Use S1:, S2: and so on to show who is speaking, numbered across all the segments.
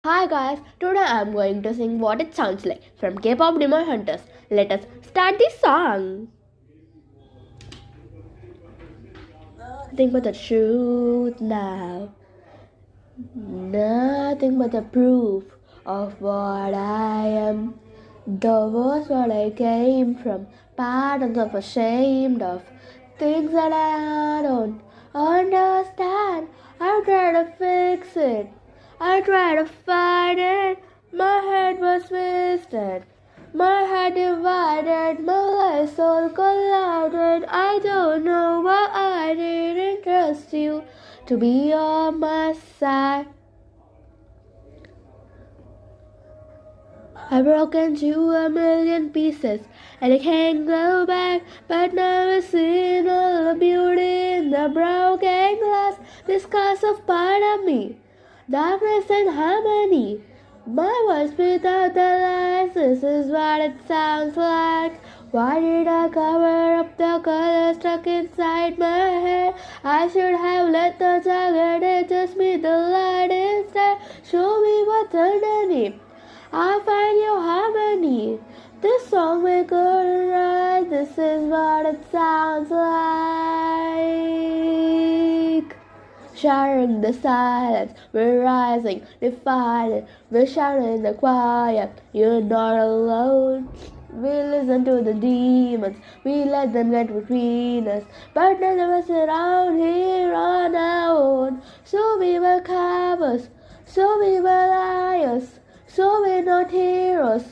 S1: Hi guys, today I'm going to sing what it sounds like from K-pop Demon Hunters. Let us start the song. Nothing but the truth now. Nothing but the proof of what I am. The was what I came from. Patterns of ashamed of things that I don't understand. I try to fix it. I try to fight it. My head was twisted. My head divided. My life all collided. I don't know why I didn't trust you to be on my side. I broke into a million pieces and I can't go back, but now I see all the beauty in the broken glass. This cause of part of me, darkness and harmony. My voice without the lies, this is what it sounds like. Why did I cover up the color stuck inside my head? I should have let the target just meet the light instead. Show me what's underneath. I find your harmony. This song we couldn't write. This is what it sounds like. Shattering the silence, we're rising, defiant. We're shouting in the quiet. You're not alone. We listen to the demons. We let them get between us. But none of us around here on our own. So we were cowards. So we were liars. So we're not heroes.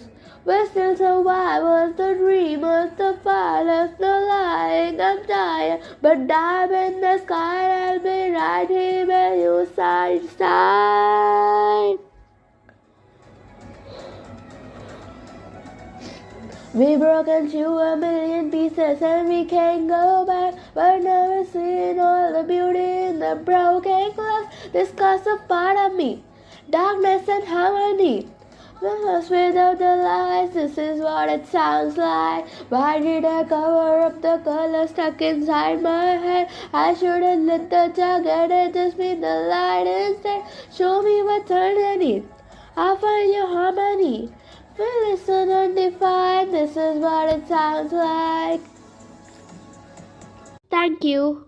S1: We're still survivors, the dreamers, the fighters, no lying, I'm tired. But I'm in the sky, I'll be right here when you side. We broke into a million pieces and we can't go back. But never seen all the beauty in the broken glass. This cause a part of me, darkness and harmony. Lost without the lies, this is what it sounds like. Why did I cover up the color stuck inside my head? I shouldn't let the target and just be the light instead. Show me what's underneath. I'll find your harmony. Feel listen undefined, this is what it sounds like. Thank you.